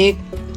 1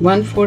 1/4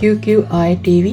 QQI TV